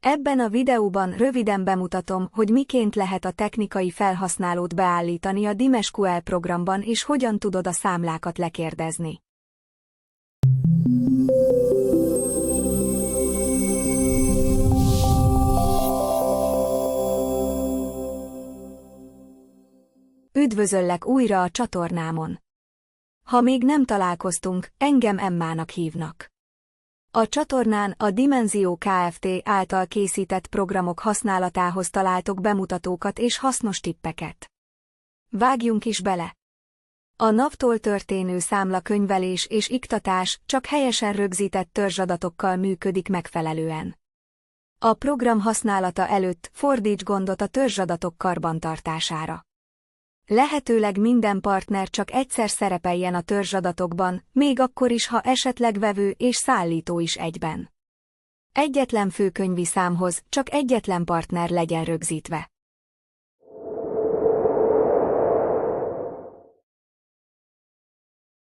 Ebben a videóban röviden bemutatom, hogy miként lehet a technikai felhasználót beállítani a DimeSQL programban és hogyan tudod a számlákat lekérdezni. Üdvözöllek újra a csatornámon. Ha még nem találkoztunk, engem Emmának hívnak. A csatornán a Dimenzió Kft. Által készített programok használatához találtok bemutatókat és hasznos tippeket. Vágjunk is bele! A NAV-tól történő számlakönyvelés és iktatás csak helyesen rögzített törzsadatokkal működik megfelelően. A program használata előtt fordíts gondot a törzsadatok karbantartására. Lehetőleg minden partner csak egyszer szerepeljen a törzsadatokban, még akkor is, ha esetleg vevő és szállító is egyben. Egyetlen főkönyvi számhoz csak egyetlen partner legyen rögzítve.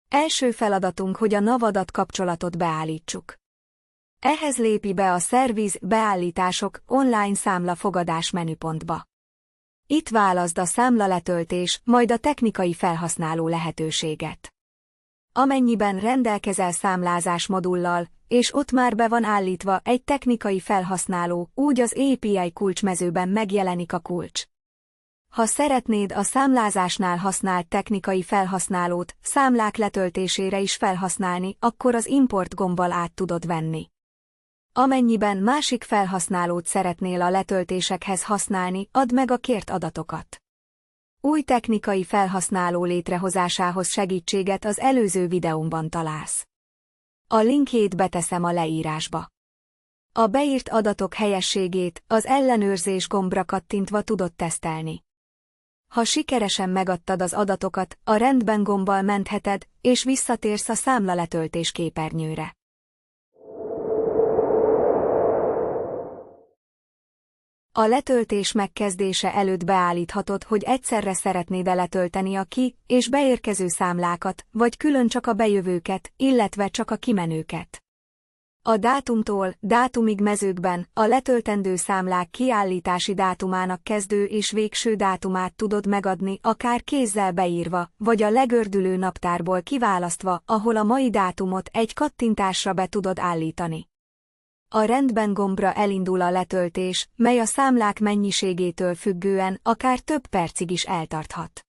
Első feladatunk, hogy a NAV adatkapcsolatot beállítsuk. Ehhez lépi be a Szerviz beállítások online számla fogadás menüpontba. Itt válaszd a számlaletöltés, majd a technikai felhasználó lehetőséget. Amennyiben rendelkezel számlázás modullal, és ott már be van állítva egy technikai felhasználó, úgy az API kulcsmezőben megjelenik a kulcs. Ha szeretnéd a számlázásnál használt technikai felhasználót számlák letöltésére is felhasználni, akkor az Import gombbal át tudod venni. Amennyiben másik felhasználót szeretnél a letöltésekhez használni, add meg a kért adatokat. Új technikai felhasználó létrehozásához segítséget az előző videómban találsz. A linkjét beteszem a leírásba. A beírt adatok helyességét az ellenőrzés gombra kattintva tudod tesztelni. Ha sikeresen megadtad az adatokat, a rendben gombbal mentheted, és visszatérsz a számlaletöltés képernyőre. A letöltés megkezdése előtt beállíthatod, hogy egyszerre szeretnéd-e letölteni a ki- és beérkező számlákat, vagy külön csak a bejövőket, illetve csak a kimenőket. A dátumtól dátumig mezőkben a letöltendő számlák kiállítási dátumának kezdő és végső dátumát tudod megadni, akár kézzel beírva, vagy a legördülő naptárból kiválasztva, ahol a mai dátumot egy kattintásra be tudod állítani. A rendben gombra elindul a letöltés, mely a számlák mennyiségétől függően akár több percig is eltarthat.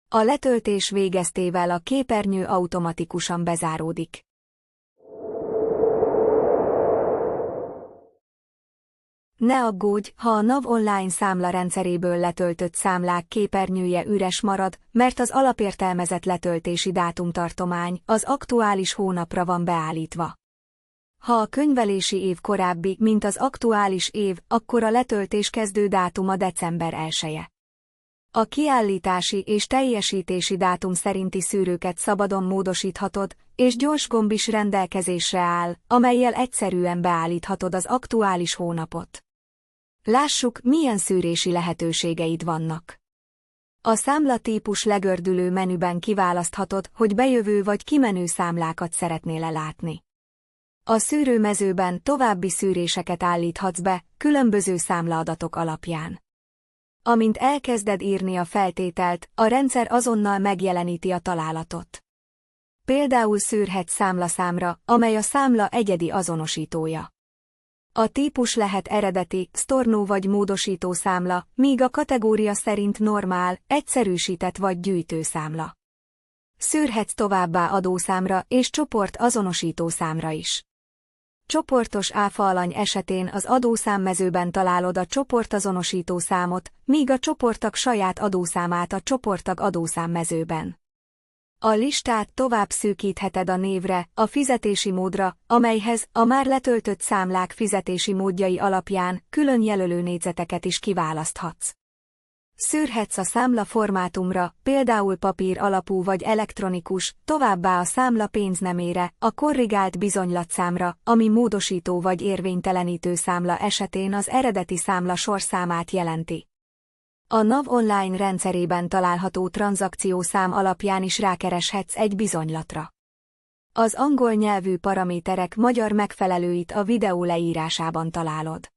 A letöltés végeztével a képernyő automatikusan bezáródik. Ne aggódj, ha a NAV online számlarendszeréből letöltött számlák képernyője üres marad, mert az alapértelmezett letöltési dátumtartomány az aktuális hónapra van beállítva. Ha a könyvelési év korábbi, mint az aktuális év, akkor a letöltés kezdő dátuma december 1-e. A kiállítási és teljesítési dátum szerinti szűrőket szabadon módosíthatod, és gyors gomb is rendelkezésre áll, amellyel egyszerűen beállíthatod az aktuális hónapot. Lássuk, milyen szűrési lehetőségeid vannak. A számlatípus legördülő menüben kiválaszthatod, hogy bejövő vagy kimenő számlákat szeretnél-e látni. A szűrőmezőben további szűréseket állíthatsz be, különböző számlaadatok alapján. Amint elkezded írni a feltételt, a rendszer azonnal megjeleníti a találatot. Például szűrhetsz számlaszámra, amely a számla egyedi azonosítója. A típus lehet eredeti, sztornó vagy módosító számla, míg a kategória szerint normál, egyszerűsített vagy gyűjtőszámla. Szűrhetsz továbbá adószámra és csoport azonosító számra is. Csoportos áfaalany esetén az adószámmezőben találod a csoportazonosító számot, míg a csoporttag saját adószámát a csoporttag adószámmezőben. A listát tovább szűkítheted a névre, a fizetési módra, amelyhez a már letöltött számlák fizetési módjai alapján külön jelölő négyzeteket is kiválaszthatsz. Szűrhetsz a számla formátumra, például papír alapú vagy elektronikus, továbbá a számla pénznemére, a korrigált bizonylatszámra, ami módosító vagy érvénytelenítő számla esetén az eredeti számla sorszámát jelenti. A NAV online rendszerében található tranzakciószám alapján is rákereshetsz egy bizonylatra. Az angol nyelvű paraméterek magyar megfelelőit a videó leírásában találod.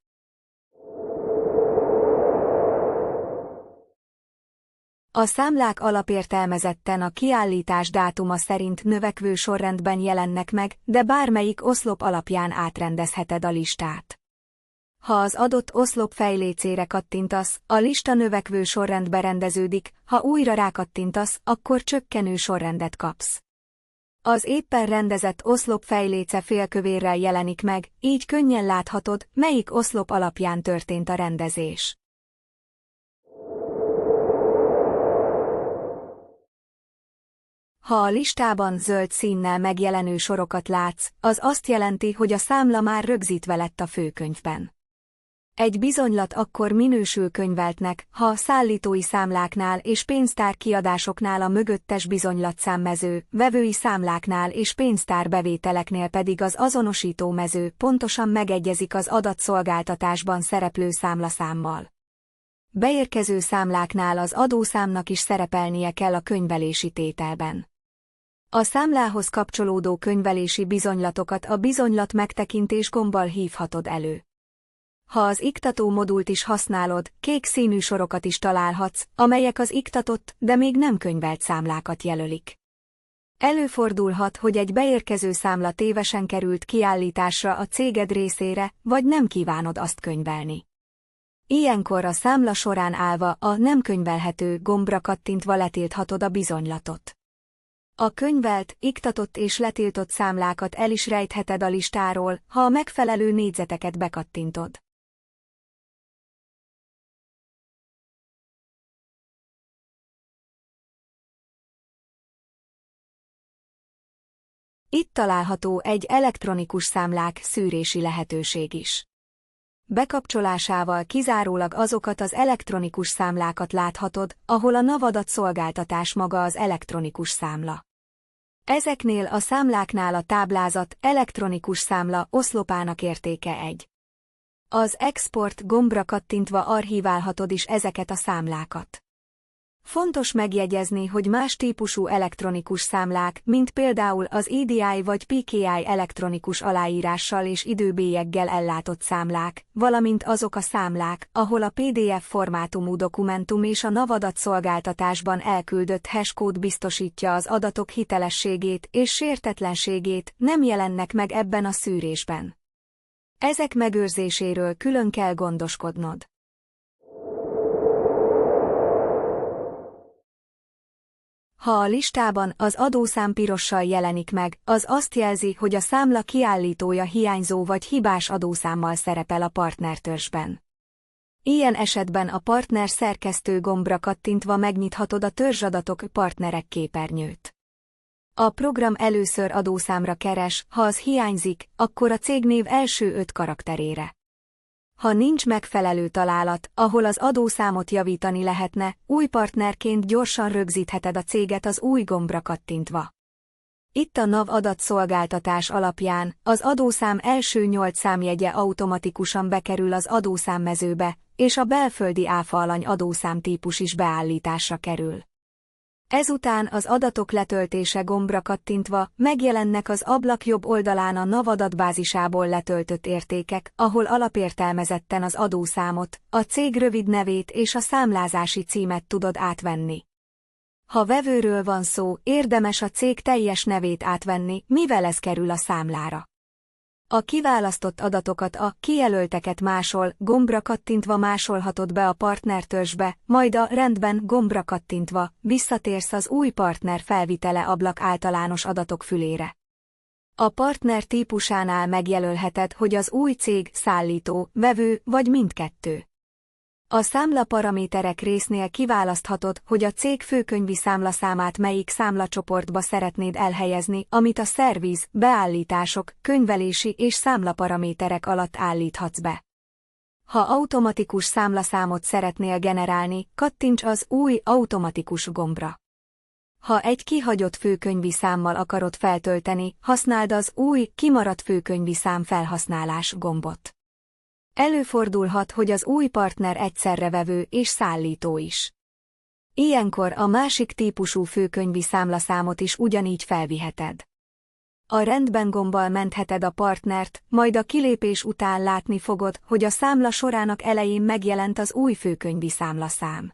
A számlák alapértelmezetten a kiállítás dátuma szerint növekvő sorrendben jelennek meg, de bármelyik oszlop alapján átrendezheted a listát. Ha az adott oszlop fejlécére kattintasz, a lista növekvő sorrendbe rendeződik, ha újra rákattintasz, akkor csökkenő sorrendet kapsz. Az éppen rendezett oszlop fejléce félkövérrel jelenik meg, így könnyen láthatod, melyik oszlop alapján történt a rendezés. Ha a listában zöld színnel megjelenő sorokat látsz, az azt jelenti, hogy a számla már rögzítve lett a főkönyvben. Egy bizonylat akkor minősül könyveltnek, ha a szállítói számláknál és pénztárkiadásoknál a mögöttes bizonylatszámmező, vevői számláknál és pénztárbevételeknél pedig az azonosító mező pontosan megegyezik az adatszolgáltatásban szereplő számlaszámmal. Beérkező számláknál az adószámnak is szerepelnie kell a könyvelési tételben. A számlához kapcsolódó könyvelési bizonylatokat a bizonylat megtekintés gombbal hívhatod elő. Ha az iktató modult is használod, kék színű sorokat is találhatsz, amelyek az iktatott, de még nem könyvelt számlákat jelölik. Előfordulhat, hogy egy beérkező számla tévesen került kiállításra a céged részére, vagy nem kívánod azt könyvelni. Ilyenkor a számla során állva a nem könyvelhető gombra kattintva letilthatod a bizonylatot. A könyvelt, iktatott és letiltott számlákat el is rejtheted a listáról, ha a megfelelő négyzeteket bekattintod. Itt található egy elektronikus számlák szűrési lehetőség is. Bekapcsolásával kizárólag azokat az elektronikus számlákat láthatod, ahol a NAV adatszolgáltatás maga az elektronikus számla. Ezeknél a számláknál a táblázat elektronikus számla oszlopának értéke 1. Az export gombra kattintva archiválhatod is ezeket a számlákat. Fontos megjegyezni, hogy más típusú elektronikus számlák, mint például az EDI vagy PKI elektronikus aláírással és időbélyeggel ellátott számlák, valamint azok a számlák, ahol a PDF formátumú dokumentum és a NAV adatszolgáltatásban elküldött hashkód biztosítja az adatok hitelességét és sértetlenségét, nem jelennek meg ebben a szűrésben. Ezek megőrzéséről külön kell gondoskodnod. Ha a listában az adószám pirossal jelenik meg, az azt jelzi, hogy a számla kiállítója hiányzó vagy hibás adószámmal szerepel a partnertörzsben. Ilyen esetben a partner szerkesztő gombra kattintva megnyithatod a törzsadatok partnerek képernyőt. A program először adószámra keres, ha az hiányzik, akkor a cégnév első 5 karakterére. Ha nincs megfelelő találat, ahol az adószámot javítani lehetne, új partnerként gyorsan rögzítheted a céget az új gombra kattintva. Itt a NAV adatszolgáltatás alapján az adószám első 8 számjegye automatikusan bekerül az adószámmezőbe, és a belföldi áfaalany adószám típus is beállításra kerül. Ezután az adatok letöltése gombra kattintva megjelennek az ablak jobb oldalán a NAV adatbázisából letöltött értékek, ahol alapértelmezetten az adószámot, a cég rövid nevét és a számlázási címet tudod átvenni. Ha vevőről van szó, érdemes a cég teljes nevét átvenni, mivel ez kerül a számlára. A kiválasztott adatokat a kijelölteket másol gombra kattintva másolhatod be a partnertörzsbe, majd a rendben gombra kattintva visszatérsz az új partner felvitele ablak általános adatok fülére. A partner típusánál megjelölheted, hogy az új cég, szállító, vevő vagy mindkettő. A számlaparaméterek résznél kiválaszthatod, hogy a cég főkönyvi számlaszámát melyik számlacsoportba szeretnéd elhelyezni, amit a szerviz, beállítások, könyvelési és számlaparaméterek alatt állíthatsz be. Ha automatikus számlaszámot szeretnél generálni, kattints az új automatikus gombra. Ha egy kihagyott főkönyvi számmal akarod feltölteni, használd az új, kimaradt főkönyvi szám felhasználás gombot. Előfordulhat, hogy az új partner egyszerre vevő és szállító is. Ilyenkor a másik típusú főkönyvi számlaszámot is ugyanígy felviheted. A rendben gombbal mentheted a partnert, majd a kilépés után látni fogod, hogy a számla sorának elején megjelent az új főkönyvi számlaszám.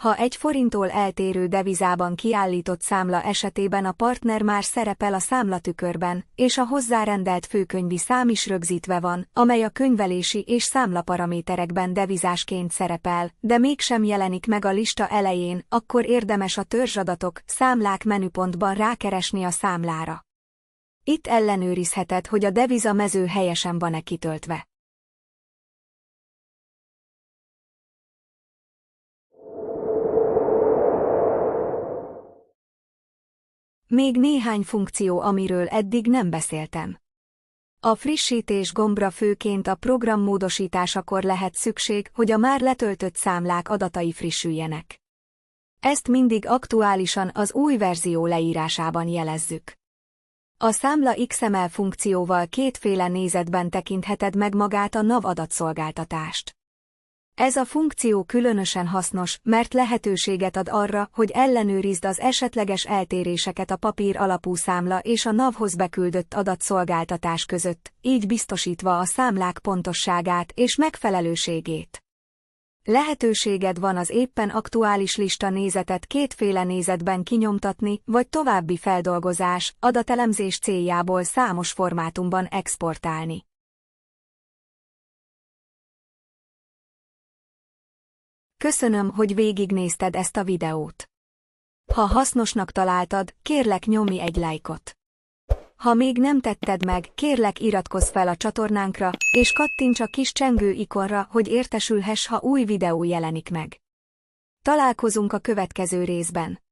Ha 1 forinttól eltérő devizában kiállított számla esetében a partner már szerepel a számlatükörben, és a hozzárendelt főkönyvi szám is rögzítve van, amely a könyvelési és számlaparaméterekben devizásként szerepel, de mégsem jelenik meg a lista elején, akkor érdemes a törzsadatok, számlák menüpontban rákeresni a számlára. Itt ellenőrizheted, hogy a deviza mező helyesen van-e kitöltve. Még néhány funkció, amiről eddig nem beszéltem. A frissítés gombra főként a program módosításakor lehet szükség, hogy a már letöltött számlák adatai frissüljenek. Ezt mindig aktuálisan az új verzió leírásában jelezzük. A számla XML funkcióval kétféle nézetben tekintheted meg magát a NAV adatszolgáltatást. Ez a funkció különösen hasznos, mert lehetőséget ad arra, hogy ellenőrizd az esetleges eltéréseket a papír alapú számla és a NAV-hoz beküldött adatszolgáltatás között, így biztosítva a számlák pontosságát és megfelelőségét. Lehetőséged van az éppen aktuális lista nézetet kétféle nézetben kinyomtatni, vagy további feldolgozás, adatelemzés céljából számos formátumban exportálni. Köszönöm, hogy végignézted ezt a videót. Ha hasznosnak találtad, kérlek nyomj egy lájkot. Ha még nem tetted meg, kérlek iratkozz fel a csatornánkra, és kattints a kis csengő ikonra, hogy értesülhess, ha új videó jelenik meg. Találkozunk a következő részben.